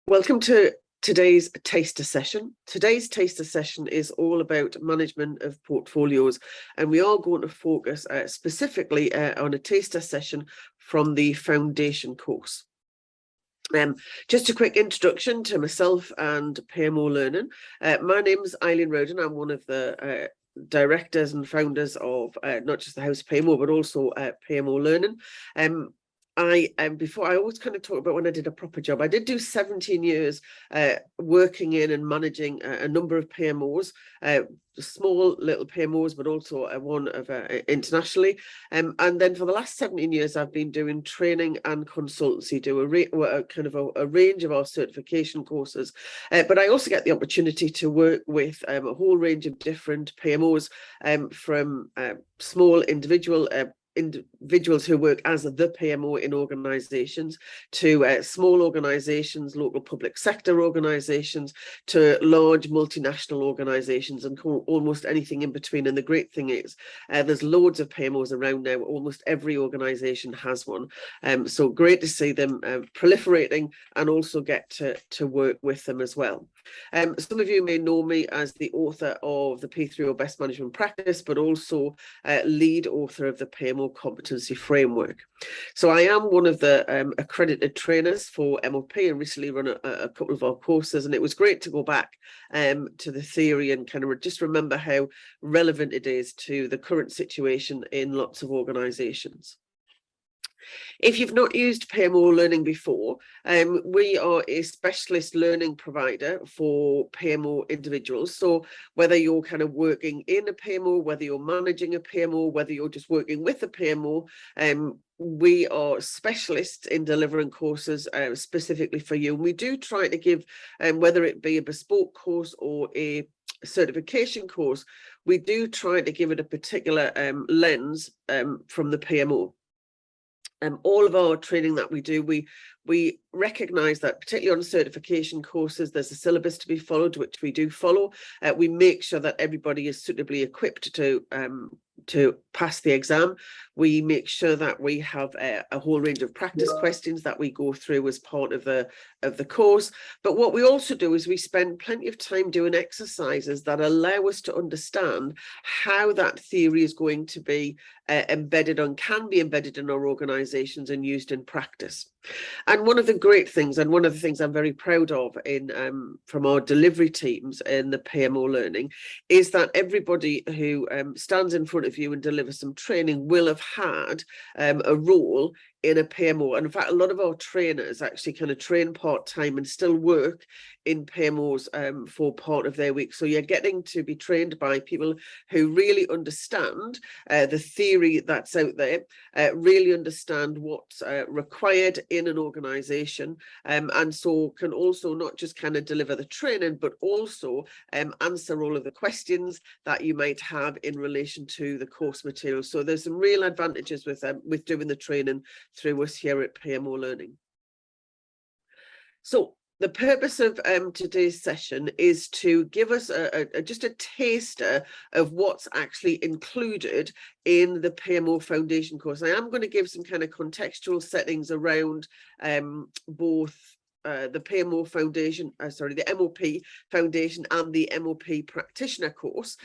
Welcome to today's taster session. Today's taster session is all about management of portfolios, and we are going to focus specifically on a taster session from the foundation course. Just a quick introduction to myself and PMO Learning. My name's Eileen Roden. I'm one of the directors and founders of not just the House PMO, but also PMO Learning. Before I always kind of talk about when I did a proper job. I did do 17 years working in and managing a number of PMOs, small little PMOs, but also one of internationally. And then for the last 17 years, I've been doing training and consultancy, do a range of our certification courses. But I also get the opportunity to work with a whole range of different PMOs, from small individuals who work as the PMO in organisations, to small organisations, local public sector organisations, to large multinational organisations, and almost anything in between. And the great thing is there's loads of PMOs around now. Almost every organisation has one. So great to see them proliferating and also get to work with them as well. Some of you may know me as the author of the P3O Best Management Practice, but also lead author of the PMO Competency Framework. So I am one of the accredited trainers for MoP, and recently run a couple of our courses, and it was great to go back to the theory and kind of just remember how relevant it is to the current situation in lots of organisations. If you've not used PMO Learning before, we are a specialist learning provider for PMO individuals. So whether you're kind of working in a PMO, whether you're managing a PMO, whether you're just working with a PMO, we are specialists in delivering courses specifically for you. And we do try to give, whether it be a bespoke course or a certification course, we do try to give it a particular lens from the PMO. All of our training that we do, we recognise that particularly on certification courses, there's a syllabus to be followed, which we do follow. We make sure that everybody is suitably equipped to pass the exam. We make sure that we have a whole range of practice questions that we go through as part of the course. But what we also do is we spend plenty of time doing exercises that allow us to understand how that theory is going to be embedded and can be embedded in our organisations and used in practice. And one of the great things, and one of the things I'm very proud of from our delivery teams in the PMO Learning, is that everybody who stands in front of you and delivers some training will have had a role in a PMO. And in fact, a lot of our trainers actually kind of train part-time and still work in PMOs for part of their week. So you're getting to be trained by people who really understand the theory that's out there, really understand what's required in an organisation, and so can also not just kind of deliver the training, but also answer all of the questions that you might have in relation to the course material. So there's some real advantages with doing the training through us here at PMO Learning. So the purpose of today's session is to give us just a taster of what's actually included in the PMO Foundation course. I am going to give some kind of contextual settings around both the PMO Foundation, the MoP Foundation and the MoP Practitioner course,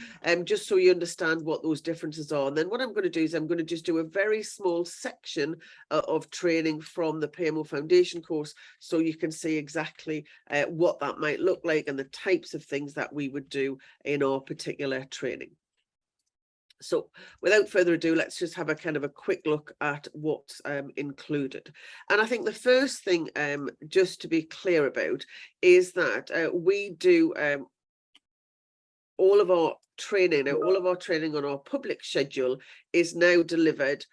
just so you understand what those differences are. And then what I'm going to do is I'm going to just do a very small section of training from the PMO Foundation course, so you can see exactly what that might look like and the types of things that we would do in our particular training. So without further ado, let's just have a kind of a quick look at what's included. And I think the first thing, just to be clear about, is that we do all of our training on our public schedule is now delivered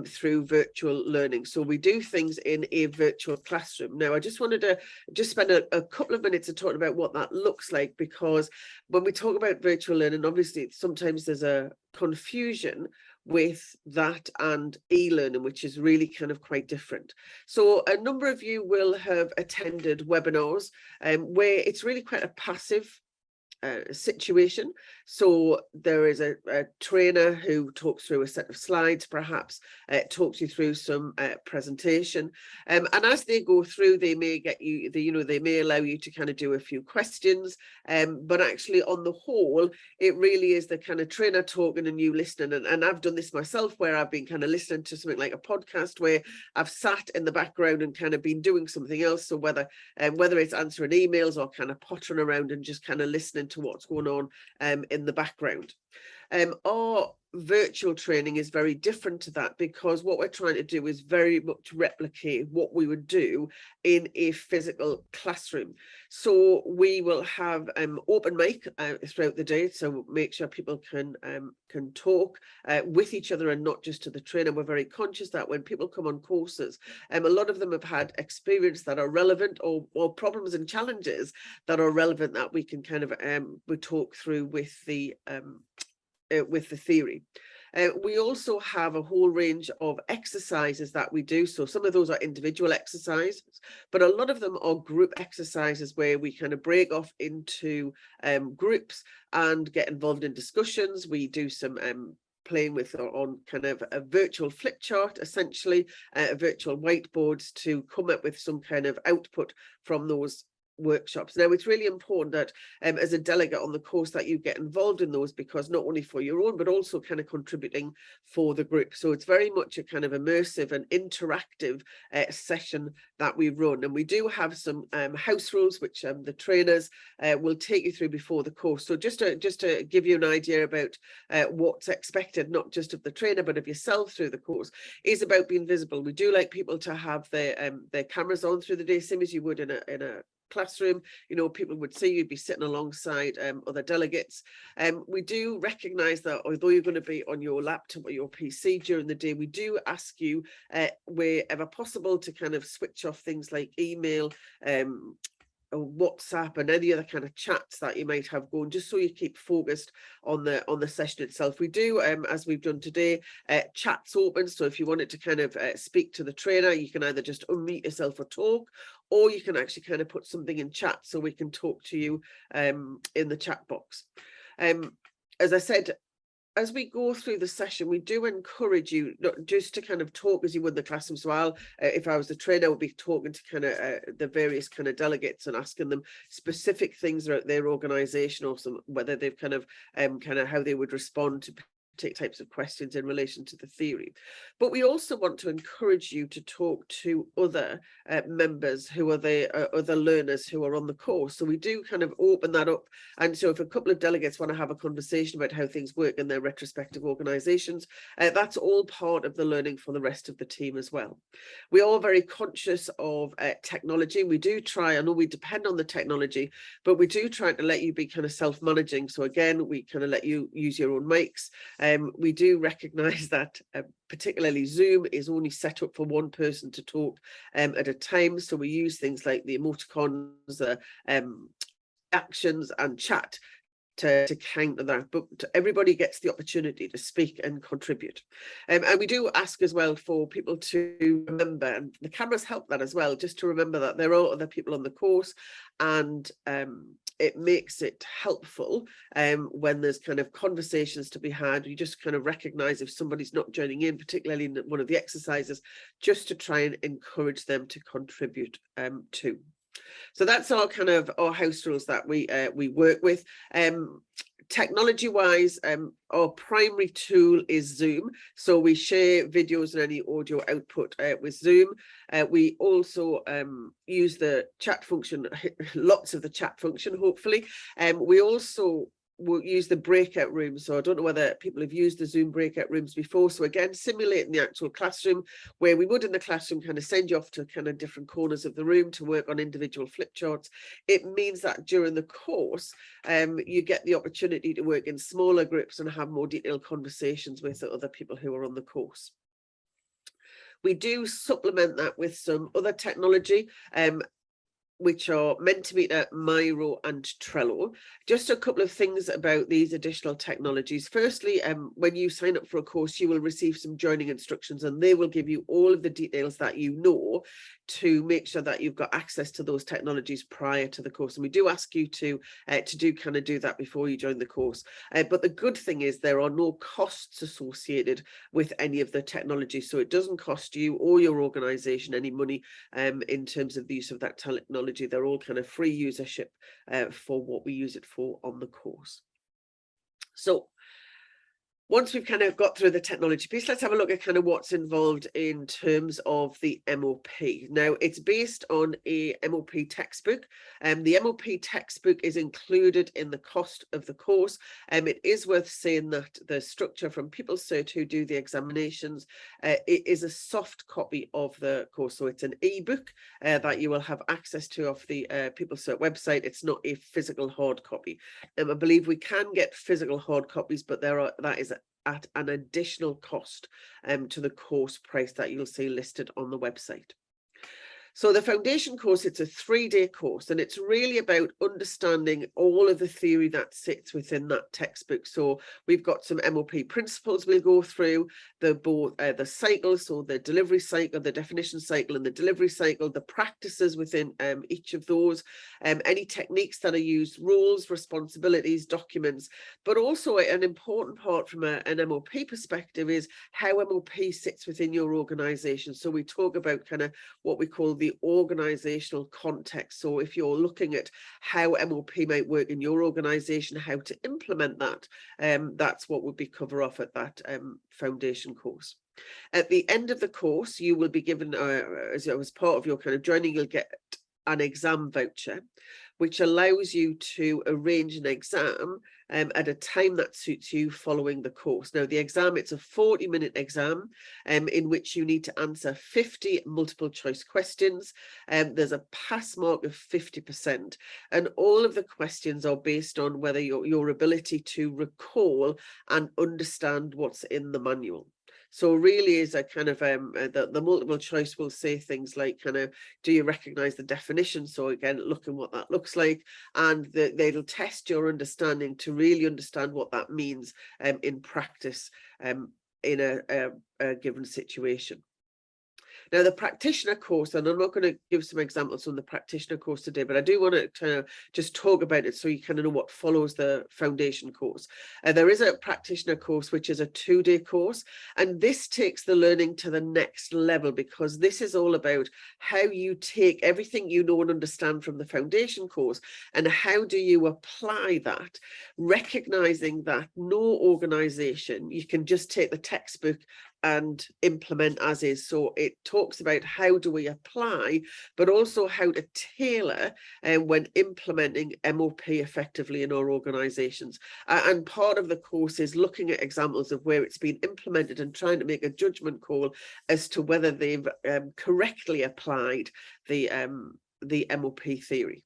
through virtual learning. So we do things in a virtual classroom. Now, I just wanted to spend a couple of minutes talking about what that looks like, because when we talk about virtual learning, obviously sometimes there's a confusion with that and e-learning, which is really kind of quite different. So a number of you will have attended webinars where it's really quite a passive situation. So there is a trainer who talks through a set of slides, perhaps talks you through some presentation, and as they go through, they may get you, they may allow you to kind of do a few questions, but actually on the whole, it really is the kind of trainer talking and you listening. And I've done this myself, where I've been kind of listening to something like a podcast where I've sat in the background and kind of been doing something else. So whether it's answering emails or kind of pottering around and just kind of listening to what's going on in the background. Our virtual training is very different to that, because what we're trying to do is very much replicate what we would do in a physical classroom. So we will have open mic throughout the day, so make sure people can talk with each other and not just to the trainer. We're very conscious that when people come on courses, a lot of them have had experience that are relevant, or problems and challenges that are relevant, that we can kind of we talk through with the theory. We also have a whole range of exercises that we do. So some of those are individual exercises, but a lot of them are group exercises where we kind of break off into groups and get involved in discussions. We do some playing with on kind of a virtual flip chart, essentially, virtual whiteboards, to come up with some kind of output from those workshops. Now, it's really important that as a delegate on the course that you get involved in those, because not only for your own but also kind of contributing for the group. So it's very much a kind of immersive and interactive session that we run. And we do have some house rules which the trainers will take you through before the course. So just to give you an idea about what's expected, not just of the trainer but of yourself through the course, is about being visible. We do like people to have their cameras on through the day, same as you would in a classroom. People would see you'd be sitting alongside other delegates. We do recognise that although you're going to be on your laptop or your PC during the day, we do ask you wherever possible to kind of switch off things like email, WhatsApp and any other kind of chats that you might have going, just so you keep focused on the session itself. We do, as we've done today, chats open. So if you wanted to kind of speak to the trainer, you can either just unmute yourself or talk, or you can actually kind of put something in chat so we can talk to you in the chat box. As I said, as we go through the session, we do encourage you not just to kind of talk as you would in the classroom. So if I was the trainer, I would be talking to kind of the various kind of delegates and asking them specific things about their organisation, or whether they've kind of how they would respond to types of questions in relation to the theory. But we also want to encourage you to talk to other members who are the other learners who are on the course. So we do kind of open that up. And so if a couple of delegates want to have a conversation about how things work in their respective organisations, that's all part of the learning for the rest of the team as well. We are very conscious of technology. We do try, I know we depend on the technology, but we do try to let you be kind of self-managing. So again, we kind of let you use your own mics. We do recognise that particularly Zoom is only set up for one person to talk at a time. So we use things like the emoticons, actions and chat to counter that, but everybody gets the opportunity to speak and contribute. And we do ask as well for people to remember, and the cameras help that as well, just to remember that there are other people on the course, and it makes it helpful when there's kind of conversations to be had. You just kind of recognise if somebody's not joining in, particularly in one of the exercises, just to try and encourage them to contribute too. So that's our kind of our house rules that we work with. Technology wise, our primary tool is Zoom. So we share videos and any audio output with Zoom. We also use the chat function, lots of the chat function, hopefully. We also will use the breakout rooms. So I don't know whether people have used the Zoom breakout rooms before. So again, simulating the actual classroom, where we would in the classroom kind of send you off to kind of different corners of the room to work on individual flip charts. It means that during the course, you get the opportunity to work in smaller groups and have more detailed conversations with the other people who are on the course. We do supplement that with some other technology. which are Mentimeter, Miro and Trello. Just a couple of things about these additional technologies. Firstly, when you sign up for a course, you will receive some joining instructions, and they will give you all of the details that you know to make sure that you've got access to those technologies prior to the course. And we do ask you to do that before you join the course. But the good thing is there are no costs associated with any of the technology. So it doesn't cost you or your organization any money in terms of the use of that technology. They're all kind of free usership for what we use it for on the course. So once we've kind of got through the technology piece, let's have a look at kind of what's involved in terms of the MoP. Now, it's based on a MoP textbook, and the MoP textbook is included in the cost of the course. It is worth saying that the structure from PeopleCert, who do the examinations, it is a soft copy of the course. So it's an ebook that you will have access to off the PeopleCert website. It's not a physical hard copy. I believe we can get physical hard copies, but that is at an additional cost to the course price that you'll see listed on the website. So the foundation course, it's a 3-day course, and it's really about understanding all of the theory that sits within that textbook. So we've got some MoP principles we'll go through, the cycles, so the delivery cycle, the definition cycle and the delivery cycle, the practices within each of those, any techniques that are used, rules, responsibilities, documents. But also an important part from an MoP perspective is how MoP sits within your organization. So we talk about kind of what we call the organizational context. So if you're looking at how MoP might work in your organization, how to implement that, that's what would be covered off at that foundation course. At the end of the course, you will be given, as part of your kind of joining, you'll get an exam voucher, which allows you to arrange an exam at a time that suits you following the course. Now, the exam, it's a 40-minute exam in which you need to answer 50 multiple choice questions. There's a pass mark of 50%, and all of the questions are based on whether your ability to recall and understand what's in the manual. So really is a kind of the multiple choice will say things like kind of, do you recognize the definition? So again, looking what that looks like, and they'll test your understanding to really understand what that means in practice in a given situation. Now, the practitioner course, and I'm not going to give some examples on the practitioner course today, but I do want to kind of just talk about it so you kind of know what follows the foundation course. There is a practitioner course, which is a 2-day course, and this takes the learning to the next level, because this is all about how you take everything you know and understand from the foundation course and how do you apply that, recognizing that no organization, you can just take the textbook and implement as is. So it talks about how do we apply, but also how to tailor when implementing MoP effectively in our organizations. And part of the course is looking at examples of where it's been implemented and trying to make a judgment call as to whether they've correctly applied the MoP theory.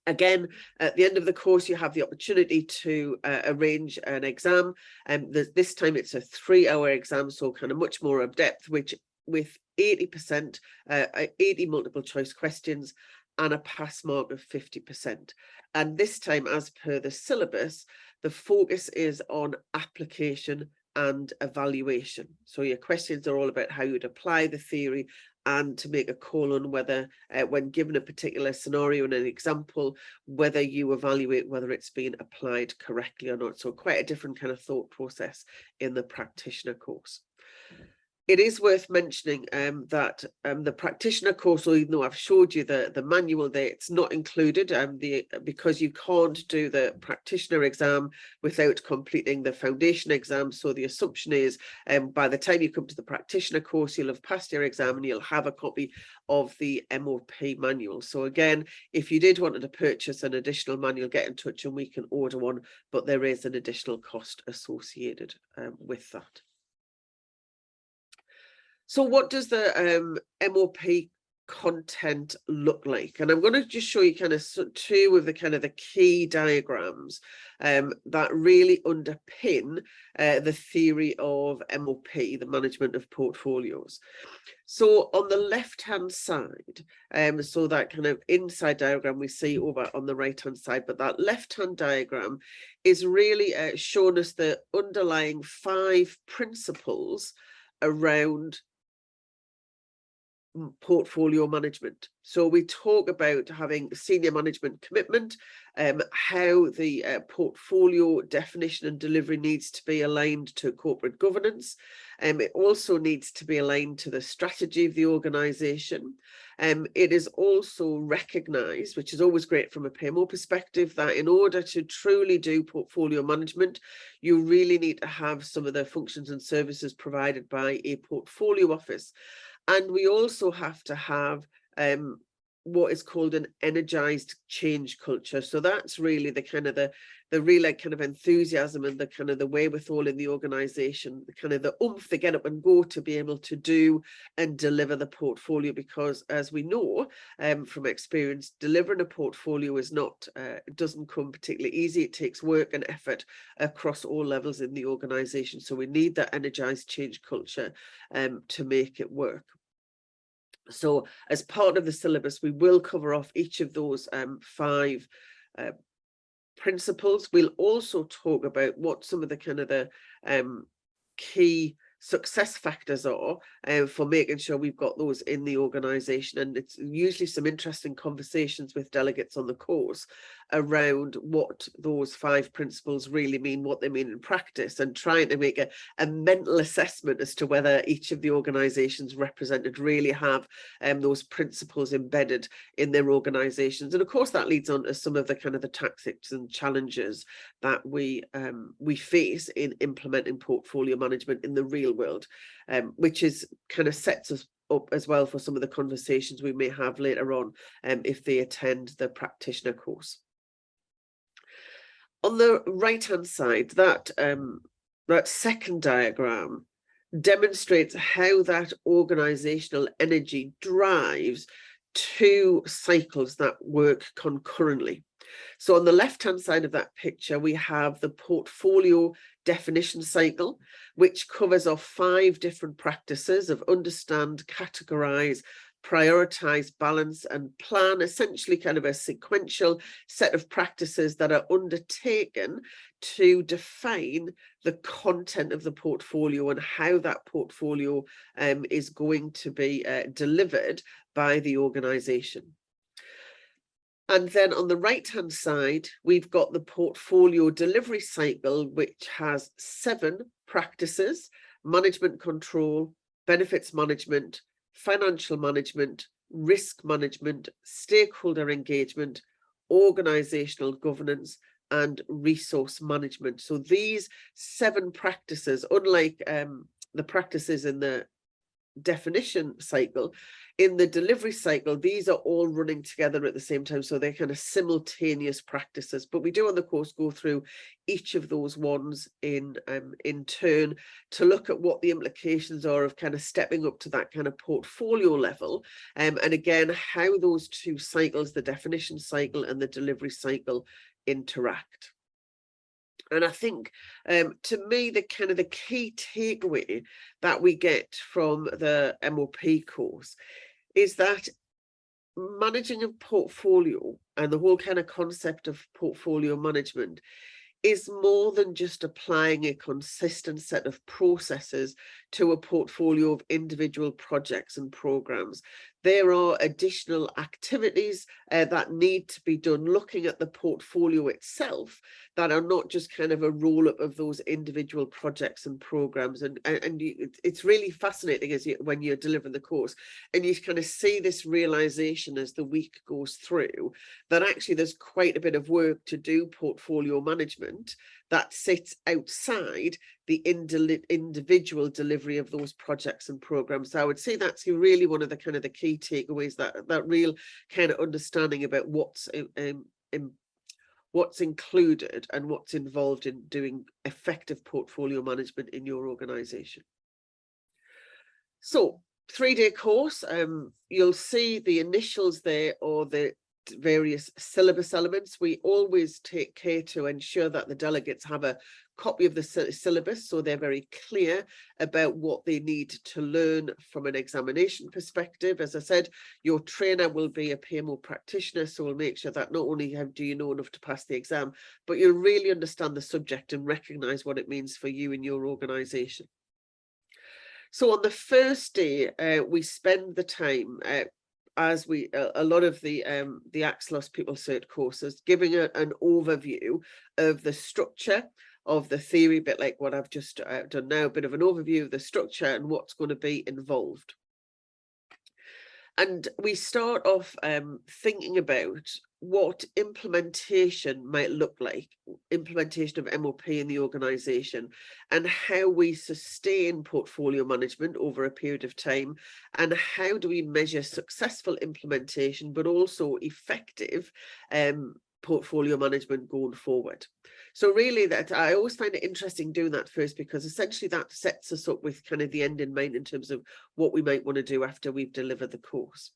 Again, at the end of the course, you have the opportunity to arrange an exam, and this time it's a 3-hour exam, so kind of much more in depth, which with 80%, 80 multiple choice questions and a pass mark of 50%. And this time, as per the syllabus, the focus is on application and evaluation. So your questions are all about how you'd apply the theory and to make a call on whether, when given a particular scenario and an example, whether you evaluate whether it's been applied correctly or not. So quite a different kind of thought process in the practitioner course. It is worth mentioning that the practitioner course, or even though I've showed you the manual there, it's not included because you can't do the practitioner exam without completing the foundation exam. So the assumption is by the time you come to the practitioner course, you'll have passed your exam and you'll have a copy of the MoP manual. So again, if you did want to purchase an additional manual, get in touch and we can order one, but there is an additional cost associated with that. So what does the MoP content look like? And I'm going to just show you kind of two of the kind of the key diagrams that really underpin the theory of MoP, the management of portfolios. So on the left-hand side, so that kind of inside diagram we see over on the right-hand side, but that left-hand diagram is really showing us the underlying 5 principles around portfolio management. So we talk about having senior management commitment, how the portfolio definition and delivery needs to be aligned to corporate governance. It also needs to be aligned to the strategy of the organization. It is also recognized, which is always great from a PMO perspective, that in order to truly do portfolio management, you really need to have some of the functions and services provided by a portfolio office. And we also have to have what is called an energized change culture. So that's really the kind of the real kind of enthusiasm and the kind of the wherewithal in the organization, the kind of the oomph, the get up and go to be able to do and deliver the portfolio. Because as we know from experience, delivering a portfolio is not, it doesn't come particularly easy. It takes work and effort across all levels in the organization. So we need that energized change culture to make it work. So as part of the syllabus, we will cover off each of those 5 principles. We'll also talk about what some of the kind of the key success factors are for making sure we've got those in the organization. And it's usually some interesting conversations with delegates on the course around what those 5 principles really mean, what they mean in practice, and trying to make a mental assessment as to whether each of the organizations represented really have those principles embedded in their organizations. And of course that leads on to some of the kind of the tactics and challenges that we face in implementing portfolio management in the real world, which is kind of sets us up as well for some of the conversations we may have later on if they attend the practitioner course. On the right-hand side, that second diagram demonstrates how that organizational energy drives 2 cycles that work concurrently. So on the left-hand side of that picture, we have the portfolio definition cycle, which covers off 5 different practices of understand, categorize, prioritize, balance, and plan, essentially kind of a sequential set of practices that are undertaken to define the content of the portfolio and how that portfolio is going to be delivered by the organization. And then on the right-hand side, we've got the portfolio delivery cycle, which has 7 practices: management control, benefits management, financial management, risk management, stakeholder engagement, organizational governance, and resource management. So these 7 practices, unlike the practices in the definition cycle, in the delivery cycle, these are all running together at the same time. So they're kind of simultaneous practices. But we do on the course go through each of those ones in turn to look at what the implications are of kind of stepping up to that kind of portfolio level. And again, how those 2 cycles, the definition cycle and the delivery cycle, interact. And I think, to me, the kind of the key takeaway that we get from the MoP course is that managing a portfolio and the whole kind of concept of portfolio management is more than just applying a consistent set of processes to a portfolio of individual projects and programs. There are additional activities that need to be done looking at the portfolio itself that are not just kind of a roll-up of those individual projects and programs. And it's really fascinating when you're delivering the course and you kind of see this realization as the week goes through that actually there's quite a bit of work to do portfolio management that sits outside the individual delivery of those projects and programs. So I would say that's really one of the kind of the key takeaways, that real kind of understanding about what's included and what's involved in doing effective portfolio management in your organization. So 3-day course. You'll see the initials there, or the various syllabus elements. We always take care to ensure that the delegates have a copy of the syllabus, so they're very clear about what they need to learn from an examination perspective. As I said, your trainer will be a PMO practitioner, so we'll make sure that not only do you know enough to pass the exam, but you'll really understand the subject and recognise what it means for you and your organisation. So on the first day, we spend the time, as we a lot of the Axelos People Cert courses, giving an overview of the structure of the theory, a bit like what I've just done now, a bit of an overview of the structure and what's going to be involved. And we start off thinking about what implementation might look like, implementation of MoP in the organisation, and how we sustain portfolio management over a period of time, and how do we measure successful implementation, but also effective portfolio management going forward. So really, that I always find it interesting doing that first, because essentially that sets us up with kind of the end in mind in terms of what we might want to do after we've delivered the course.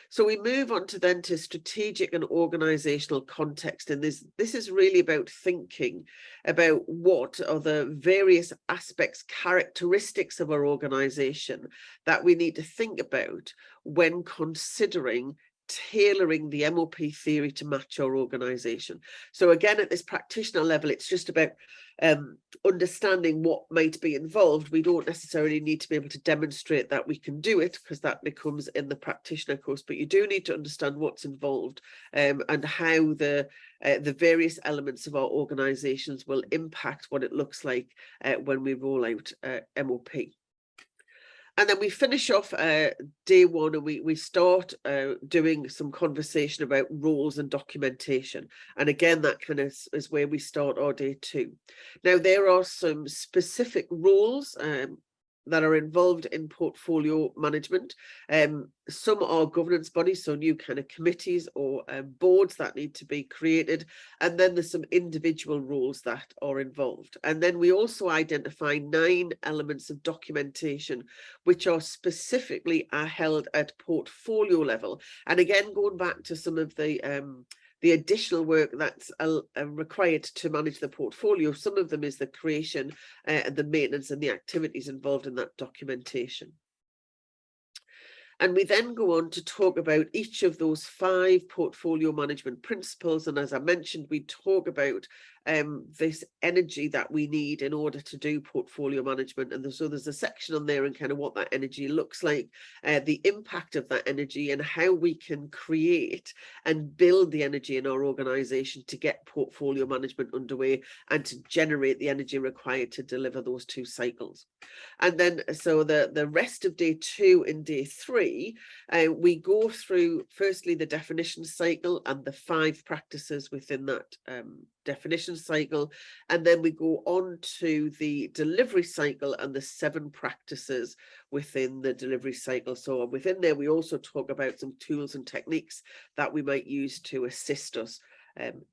So we move on to strategic and organizational context. And this is really about thinking about what are the various aspects, characteristics of our organization that we need to think about when considering tailoring the MoP theory to match our organization. So again, at this practitioner level, it's just about understanding what might be involved. We don't necessarily need to be able to demonstrate that we can do it, because that becomes in the practitioner course, but you do need to understand what's involved and how the various elements of our organizations will impact what it looks like when we roll out MoP. And then we finish off day one, and we start doing some conversation about roles and documentation. And again, that kind of is where we start our day two. Now, there are some specific roles that are involved in portfolio management. Some are governance bodies, so new kind of committees or boards that need to be created. And then there's some individual roles that are involved. And then we also identify 9 elements of documentation, which are specifically held at portfolio level. And again, going back to some of the additional work that's required to manage the portfolio, some of them is the creation and the maintenance and the activities involved in that documentation. And we then go on to talk about each of those 5 portfolio management principles. And as I mentioned, we talk about this energy that we need in order to do portfolio management. And so there's a section on there and kind of what that energy looks like, the impact of that energy, and how we can create and build the energy in our organization to get portfolio management underway and to generate the energy required to deliver those 2 cycles. And then so the rest of day 2 and day 3, we go through firstly the definition cycle and the 5 practices within that definition cycle, and then we go on to the delivery cycle and the 7 practices within the delivery cycle. So within there we also talk about some tools and techniques that we might use to assist us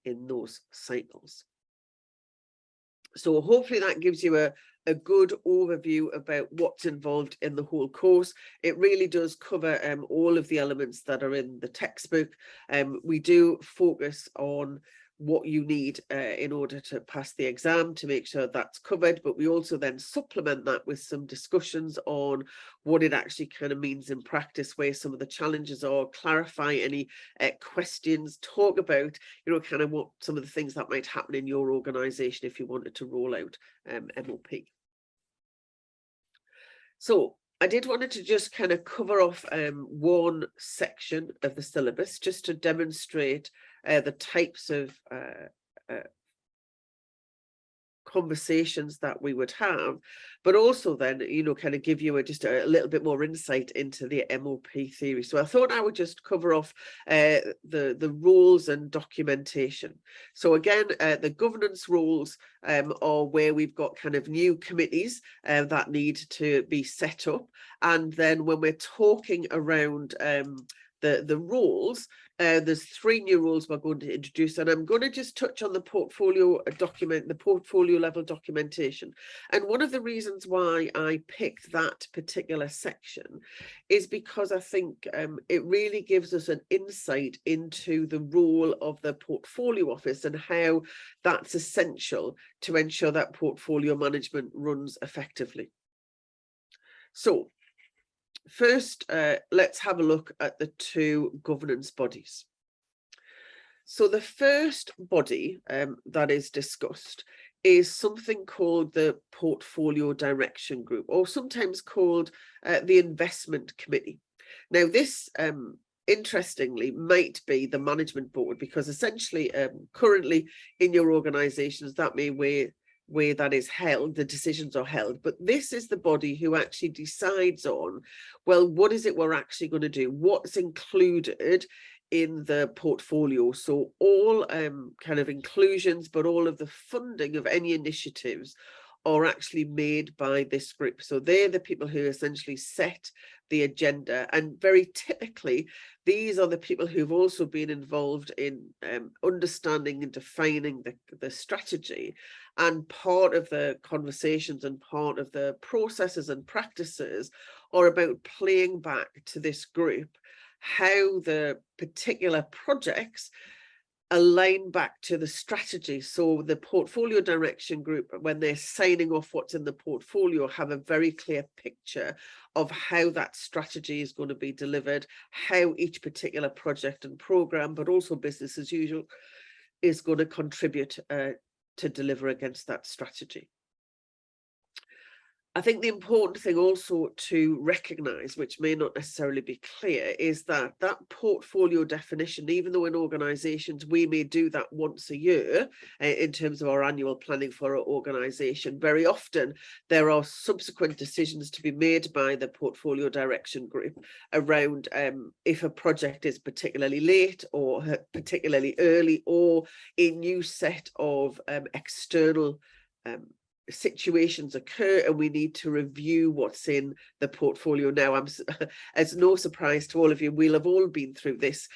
in those cycles. So hopefully that gives you a good overview about what's involved in the whole course. It really does cover all of the elements that are in the textbook. We do focus on what you need in order to pass the exam to make sure that's covered, but we also then supplement that with some discussions on what it actually kind of means in practice, where some of the challenges are, clarify any questions, talk about, you know, kind of what some of the things that might happen in your organization if you wanted to roll out MoP. So I did want to just kind of cover off one section of the syllabus just to demonstrate the types of conversations that we would have, but also then, you know, kind of give you just a little bit more insight into the MoP theory. So I thought I would just cover off the rules and documentation. So again, the governance rules are where we've got kind of new committees that need to be set up. And then when we're talking around the roles, there's 3 new roles we're going to introduce, and I'm going to just touch on the portfolio document, the portfolio level documentation. And one of the reasons why I picked that particular section is because I think it really gives us an insight into the role of the portfolio office and how that's essential to ensure that portfolio management runs effectively. So first, let's have a look at the 2 governance bodies. So the first body that is discussed is something called the Portfolio Direction Group, or sometimes called the Investment Committee. Now, this interestingly might be the management board, because essentially currently in your organizations, that may where that is held, the decisions are held, but this is the body who actually decides on, well, what is it we're actually going to do, what's included in the portfolio. So all kind of inclusions, but all of the funding of any initiatives are actually made by this group. So they're the people who essentially set the agenda, and very typically these are the people who've also been involved in understanding and defining the strategy, and part of the conversations and part of the processes and practices are about playing back to this group how the particular projects align back to the strategy. So the portfolio direction group, when they're signing off what's in the portfolio, have a very clear picture of how that strategy is going to be delivered, how each particular project and program, but also business as usual, is going to contribute to deliver against that strategy. I think the important thing also to recognise, which may not necessarily be clear, is that that portfolio definition, even though in organisations we may do that once a year in terms of our annual planning for our organisation, very often there are subsequent decisions to be made by the portfolio direction group around if a project is particularly late or particularly early, or a new set of external situations occur and we need to review what's in the portfolio. Now, as no surprise to all of you, we'll have all been through this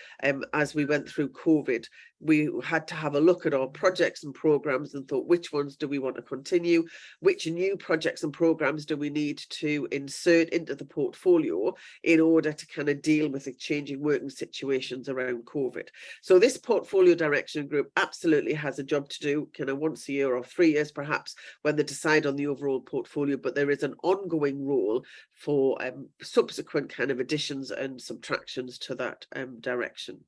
as we went through COVID. We had to have a look at our projects and programs and thought, which ones do we want to continue? Which new projects and programs do we need to insert into the portfolio in order to kind of deal with the changing working situations around COVID? So this portfolio direction group absolutely has a job to do, kind of once a year or 3 years perhaps, when they decide on the overall portfolio, but there is an ongoing role for subsequent kind of additions and subtractions to that direction,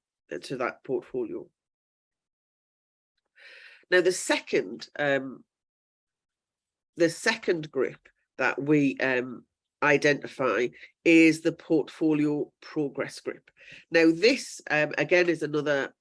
to that portfolio. Now, the second group that we identify is the portfolio progress group. Now, this again is another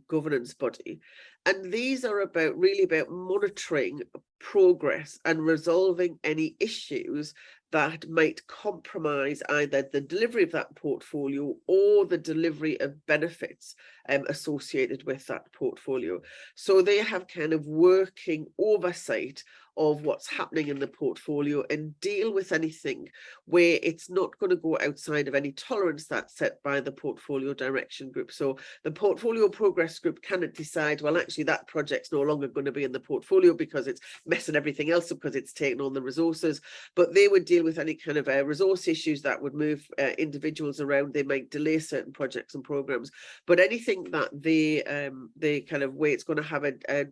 governance body, and these are really about monitoring progress and resolving any issues that might compromise either the delivery of that portfolio or the delivery of benefits associated with that portfolio. So they have kind of working oversight of what's happening in the portfolio and deal with anything where it's not going to go outside of any tolerance that's set by the portfolio direction group. So the portfolio progress group cannot decide, well, actually that project's no longer going to be in the portfolio because it's messing everything else up, because it's taken on the resources, but they would deal with any kind of resource issues that would move individuals around. They might delay certain projects and programs, but anything that they kind of where it's going to have a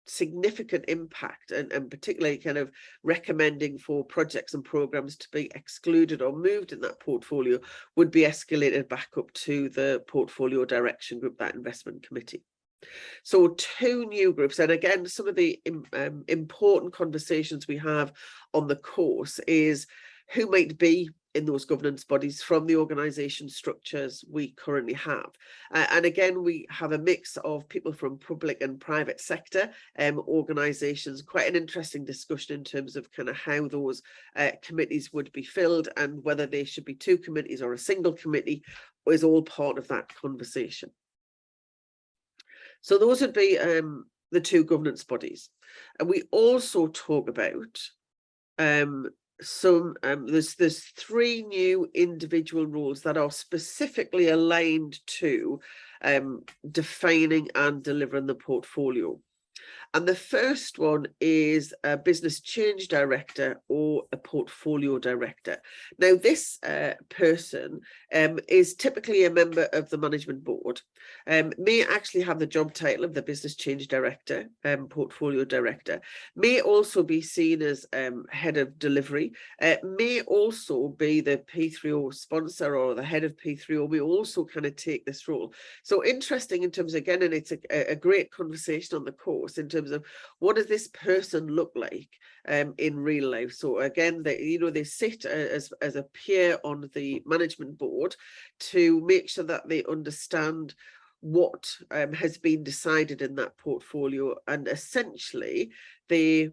significant impact, and particularly kind of recommending for projects and programs to be excluded or moved in that portfolio, would be escalated back up to the portfolio direction group, that investment committee. So 2 new groups, and again, some of the important conversations we have on the course is who might be in those governance bodies from the organisation structures we currently have. And again, we have a mix of people from public and private sector organisations. Quite an interesting discussion in terms of kind of how those committees would be filled, and whether they should be 2 committees or a single committee is all part of that conversation. So those would be the 2 governance bodies. And we also talk about there's 3 new individual roles that are specifically aligned to defining and delivering the portfolio. And the first one is a business change director or a portfolio director. Now, this person is typically a member of the management board, may actually have the job title of the business change director, portfolio director, may also be seen as head of delivery, may also be the P3O sponsor or the head of P3O, may also kind of take this role. So interesting in terms of, again, and it's a great conversation on the course in terms of what does this person look like in real life. So again, they sit as a peer on the management board to make sure that they understand what has been decided in that portfolio, and essentially they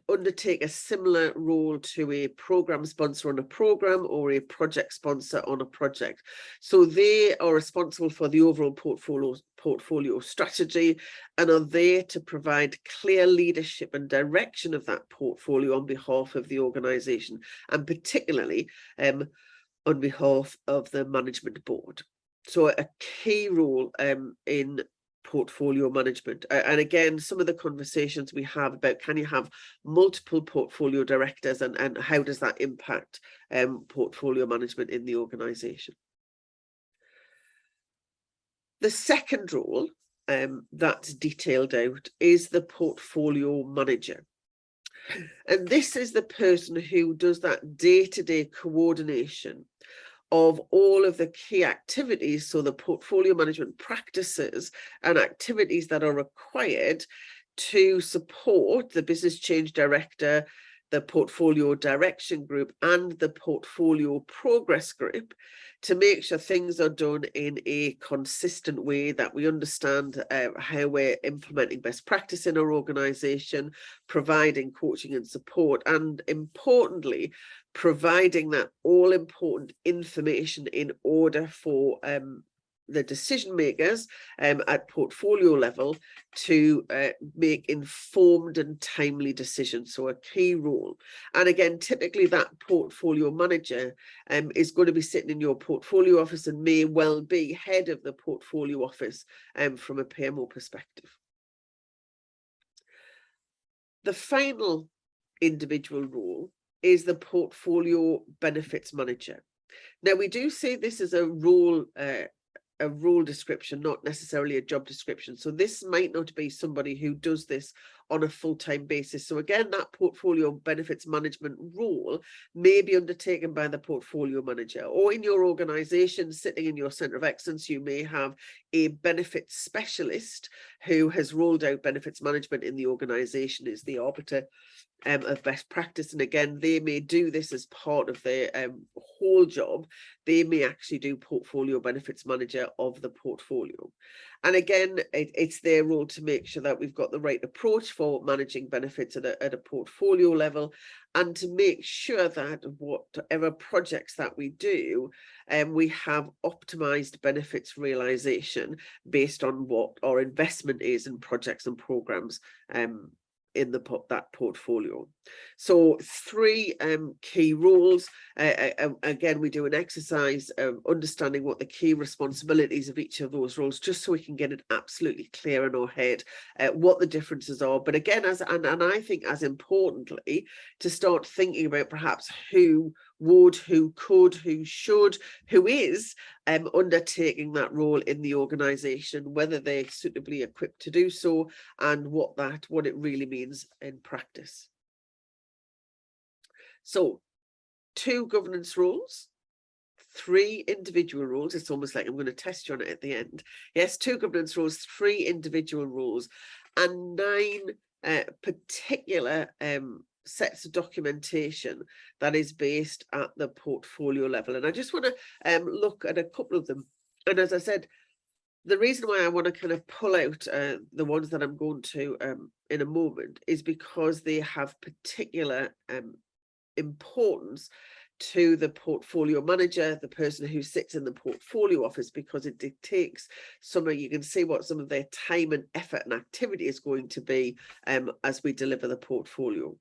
undertake a similar role to a program sponsor on a program or a project sponsor on a project. So they are responsible for the overall portfolio strategy and are there to provide clear leadership and direction of that portfolio on behalf of the organization, and particularly on behalf of the management board. So a key role in portfolio management. And again, some of the conversations we have about, can you have multiple portfolio directors, and how does that impact portfolio management in the organization? The second role that's detailed out is the portfolio manager. And this is the person who does that day-to-day coordination of all of the key activities, so the portfolio management practices and activities that are required to support the business change director, the portfolio direction group, and the portfolio progress group, to make sure things are done in a consistent way, that we understand how we're implementing best practice in our organization, providing coaching and support, and importantly, providing that all important information in order for the decision makers at portfolio level to make informed and timely decisions. So a key role. And again, typically that portfolio manager is going to be sitting in your portfolio office and may well be head of the portfolio office from a PMO perspective. The final individual role is the portfolio benefits manager. Now, we do say this is a role description, not necessarily a job description. So this might not be somebody who does this on a full-time basis. So again, that portfolio benefits management role may be undertaken by the portfolio manager, or in your organization, sitting in your center of excellence, you may have a benefits specialist who has rolled out benefits management in the organization, is the arbiter of best practice. And again, they may do this as part of their whole job. They may actually do portfolio benefits manager of the portfolio. And again, it's their role to make sure that we've got the right approach for managing benefits at a portfolio level, and to make sure that whatever projects that we do, we have optimized benefits realization based on what our investment is in projects and programs in that portfolio. So 3 key roles. Again, we do an exercise understanding what the key responsibilities of each of those roles, just so we can get it absolutely clear in our head what the differences are. But again, and I think as importantly, to start thinking about perhaps who would, who could, who should, who is undertaking that role in the organization, whether they're suitably equipped to do so, and what it really means in practice. So 2 governance roles, 3 individual roles. It's almost like I'm going to test you on it at the end. Yes, 2 governance roles, 3 individual roles, and 9 particular sets of documentation that is based at the portfolio level. And I just want to look at a couple of them. And as I said, the reason why I want to kind of pull out the ones that I'm going to in a moment is because they have particular importance to the portfolio manager, the person who sits in the portfolio office, because it dictates you can see what some of their time and effort and activity is going to be as we deliver the portfolio.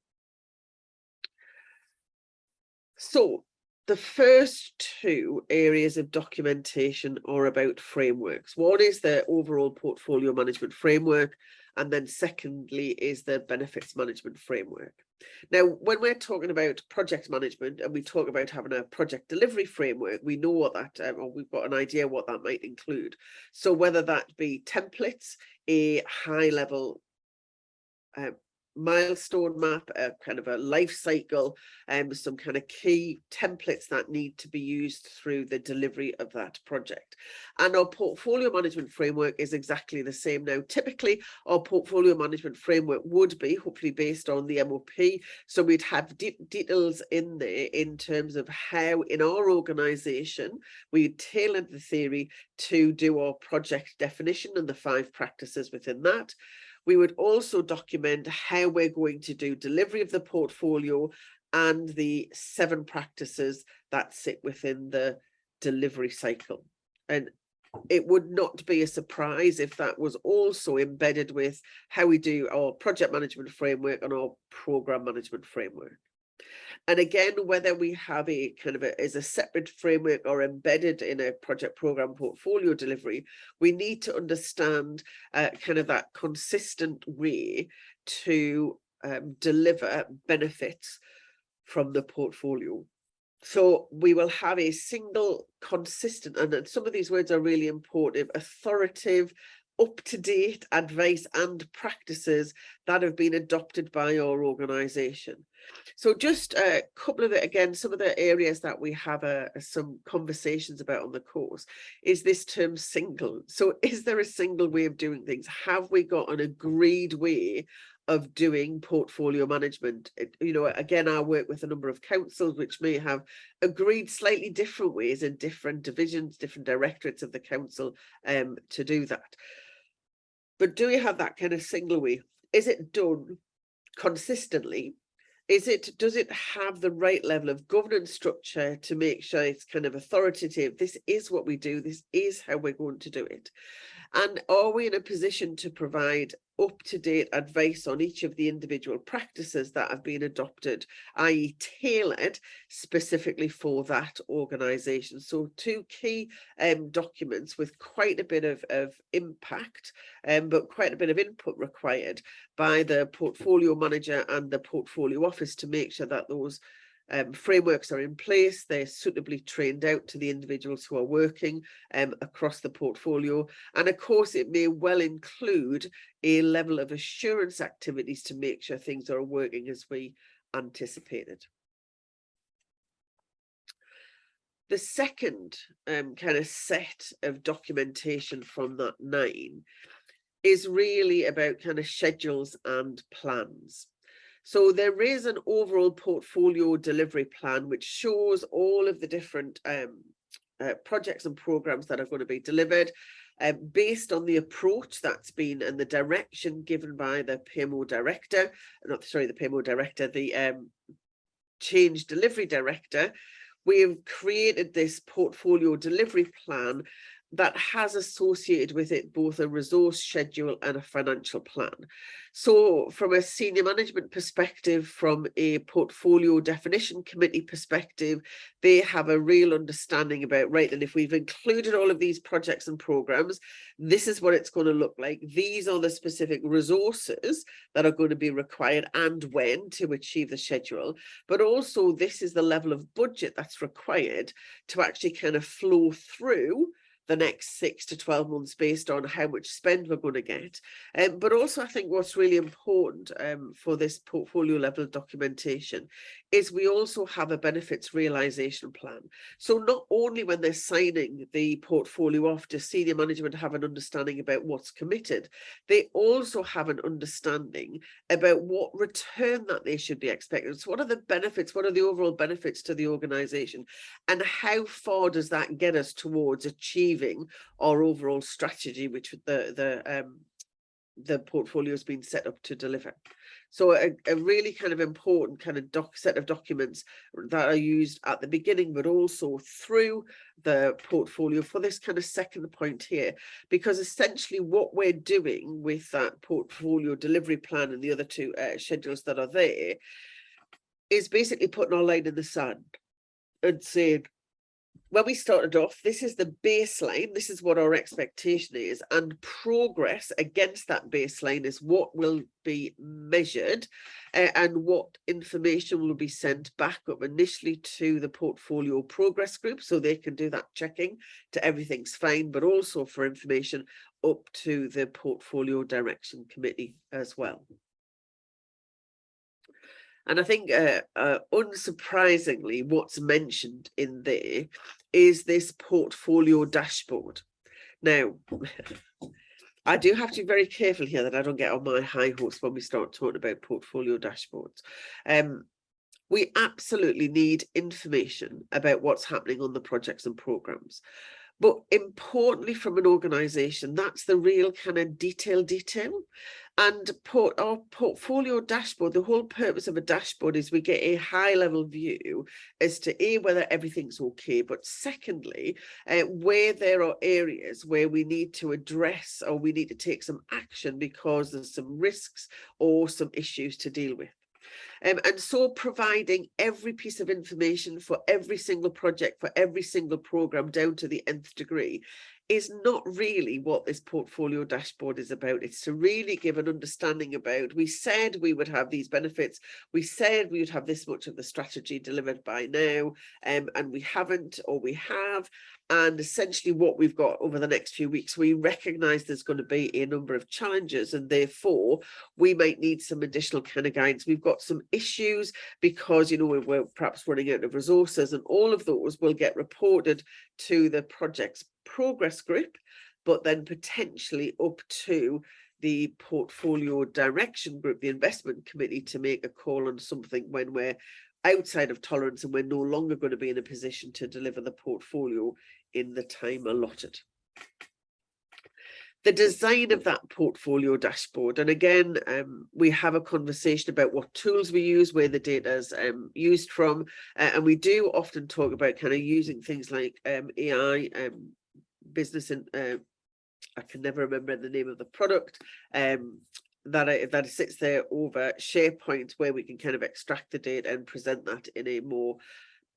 So the first two areas of documentation are about frameworks. One is the overall portfolio management framework, and then secondly is the benefits management framework. Now, when we're talking about project management and we talk about having a project delivery framework, we know what that, or we've got an idea what that might include. So whether that be templates, a high level milestone map, a kind of a life cycle, some kind of key templates that need to be used through the delivery of that project. And our portfolio management framework is exactly the same now. Typically, our portfolio management framework would be hopefully based on the MoP. So we'd have details in there in terms of how in our organization, we tailored the theory to do our project definition and the 5 practices within that. We would also document how we're going to do delivery of the portfolio and the 7 practices that sit within the delivery cycle. And it would not be a surprise if that was also embedded with how we do our project management framework and our program management framework. And again, whether we have a kind of as a separate framework or embedded in a project program portfolio delivery, we need to understand kind of that consistent way to deliver benefits from the portfolio. So we will have a single consistent, and some of these words are really important, authoritative, up-to-date advice and practices that have been adopted by our organization. So just a couple of again, some of the areas that we have some conversations about on the course is this term single. So is there a single way of doing things? Have we got an agreed way of doing portfolio management? You know, again, I work with a number of councils which may have agreed slightly different ways in different divisions, different directorates of the council to do that. But do we have that kind of single way? Is it done consistently? Does it have the right level of governance structure to make sure it's kind of authoritative? This is what we do. This is how we're going to do it. And are we in a position to provide up-to-date advice on each of the individual practices that have been adopted, i.e. tailored specifically for that organisation? So 2 key documents with quite a bit of impact, but quite a bit of input required by the portfolio manager and the portfolio office to make sure that those frameworks are in place, they're suitably trained out to the individuals who are working across the portfolio. And of course, it may well include a level of assurance activities to make sure things are working as we anticipated. The second kind of set of documentation from that 9 is really about kind of schedules and plans. So there is an overall portfolio delivery plan which shows all of the different projects and programs that are going to be delivered based on the approach that's been and the direction given by the PMO director, the change delivery director. We have created this portfolio delivery plan that has associated with it both a resource schedule and a financial plan. So from a senior management perspective, from a portfolio definition committee perspective, they have a real understanding about, right, and if we've included all of these projects and programs, this is what it's going to look like. These are the specific resources that are going to be required and when to achieve the schedule. But also this is the level of budget that's required to actually kind of flow through the next 6 to 12 months based on how much spend we're going to get. But also I think what's really important for this portfolio level documentation is we also have a benefits realization plan. So not only when they're signing the portfolio off does senior management have an understanding about what's committed, they also have an understanding about what return that they should be expecting. So what are the benefits, what are the overall benefits to the organization, and how far does that get us towards achieving our overall strategy, which the portfolio has been set up to deliver. So a really kind of important kind of set of documents that are used at the beginning, but also through the portfolio for this kind of second point here, because essentially what we're doing with that portfolio delivery plan and the other 2 schedules that are there is basically putting our line in the sand. and saying, when we started off, this is the baseline, this is what our expectation is, and progress against that baseline is what will be measured, and what information will be sent back up initially to the portfolio progress group, so they can do that checking to everything's fine, but also for information up to the portfolio direction committee as well. And I think, unsurprisingly, what's mentioned in there is this portfolio dashboard. Now, I do have to be very careful here that I don't get on my high horse when we start talking about portfolio dashboards. We absolutely need information about what's happening on the projects and programs. But importantly, from an organisation, that's the real kind of detail. And our portfolio dashboard, the whole purpose of a dashboard is we get a high level view as to A, whether everything's okay, but secondly, where there are areas where we need to address or we need to take some action because there's some risks or some issues to deal with. And so providing every piece of information for every single project, for every single program down to the nth degree is not really what this portfolio dashboard is about. It's to really give an understanding about, we said we would have these benefits, we said we would have this much of the strategy delivered by now, and we haven't, or we have, and essentially what we've got over the next few weeks, we recognise there's going to be a number of challenges, and therefore we might need some additional kind of guidance. We've got some issues because, you know, we're perhaps running out of resources, and all of those will get reported to the project's progress group, but then potentially up to the portfolio direction group, the investment committee, to make a call on something when we're outside of tolerance and we're no longer going to be in a position to deliver the portfolio in the time allotted. The design of that portfolio dashboard, and again, we have a conversation about what tools we use, where the data is used from, and we do often talk about kind of using things like AI, business, and I can never remember the name of the product, that sits there over SharePoint, where we can kind of extract the data and present that in a more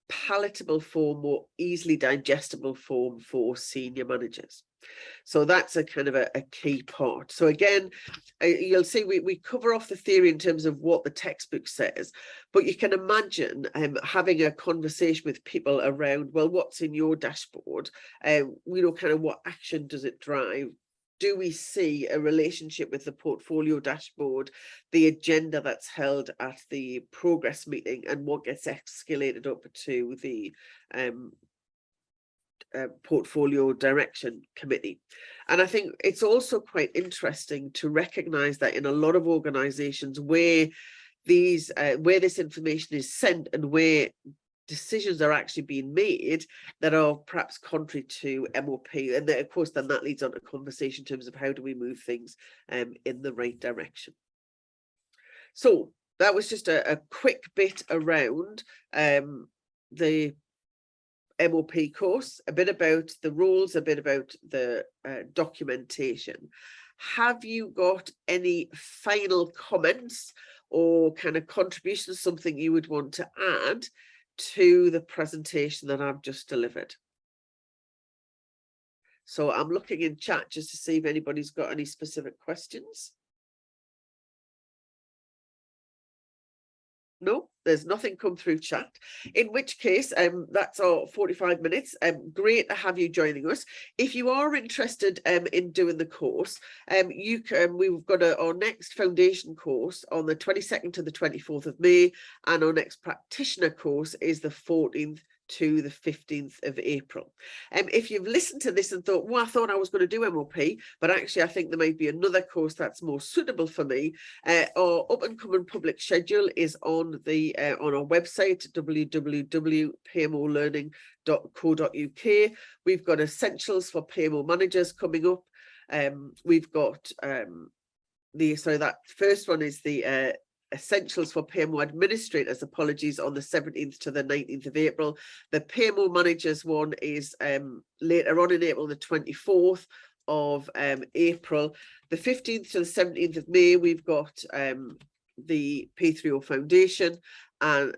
palatable form, more easily digestible form for senior managers. So that's a kind of a key part. So again, you'll see we cover off the theory in terms of what the textbook says, but you can imagine having a conversation with people around, well, what's in your dashboard? You know, kind of what action does it drive? Do we see a relationship with the portfolio dashboard, the agenda that's held at the progress meeting, and what gets escalated up to the portfolio direction committee? And I think it's also quite interesting to recognize that in a lot of organizations where these where this information is sent and where decisions are actually being made that are perhaps contrary to MoP, and then, of course, then that leads on to conversation in terms of how do we move things in the right direction. So that was just a quick bit around the MoP course, a bit about the rules, a bit about the documentation. Have you got any final comments or kind of contributions, something you would want to add to the presentation that I've just delivered? So I'm looking in chat just to see if anybody's got any specific questions. No, there's nothing come through chat, in which case that's our 45 minutes. Great to have you joining us. If you are interested in doing the course, you can, we've got our next foundation course on the 22nd to the 24th of May, and our next practitioner course is the 14th to the 15th of April. If you've listened to this and thought, well, I thought I was going to do MoP, but actually I think there might be another course that's more suitable for me, our up and coming public schedule is on the on our website, www.pmolearning.co.uk. We've got essentials for PMO managers coming up. We've got that first one is the essentials for PMO administrators, apologies, on the 17th to the 19th of April. The PMO managers one is later on in April, the 24th of April. The 15th to the 17th of May, we've got the P30 Foundation, and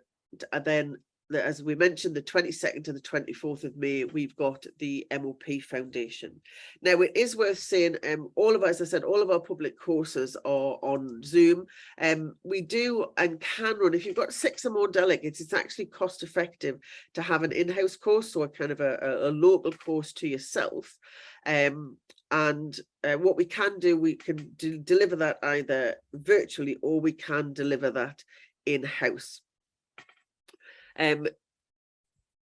then as we mentioned, the 22nd to the 24th of May, we've got the MoP Foundation. Now, it is worth saying, all of, as I said, all of our public courses are on Zoom. We do and can run, if you've got 6 or more delegates, it's actually cost effective to have an in-house course, so a kind of a local course to yourself. What we can do, we can deliver that either virtually or we can deliver that in-house.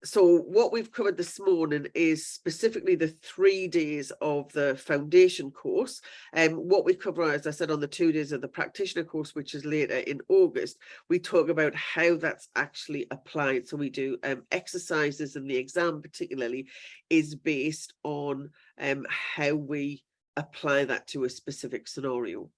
So what we've covered this morning is specifically the 3 days of the foundation course. What we cover, as I said, on the 2 days of the practitioner course, which is later in August, we talk about how that's actually applied. So we do exercises, and the exam particularly is based on how we apply that to a specific scenario.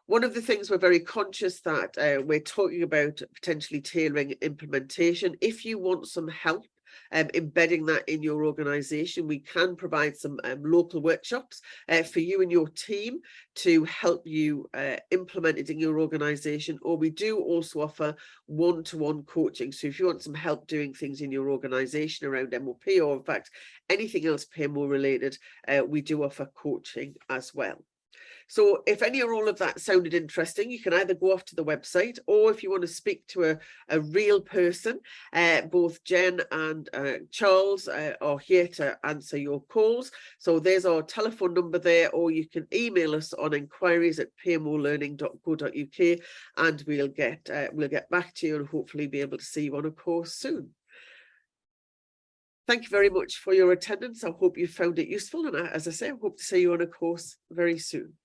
One of the things we're very conscious that we're talking about potentially tailoring implementation. If you want some help embedding that in your organisation, we can provide some local workshops for you and your team to help you implement it in your organisation. Or we do also offer one-to-one coaching. So if you want some help doing things in your organisation around MoP, or in fact anything else PMO related, we do offer coaching as well. So if any or all of that sounded interesting, you can either go off to the website, or if you want to speak to a real person, both Jen and Charles are here to answer your calls. So there's our telephone number there, or you can email us on inquiries@pmolearning.co.uk, and we'll get back to you and hopefully be able to see you on a course soon. Thank you very much for your attendance. I hope you found it useful, and as I say, I hope to see you on a course very soon.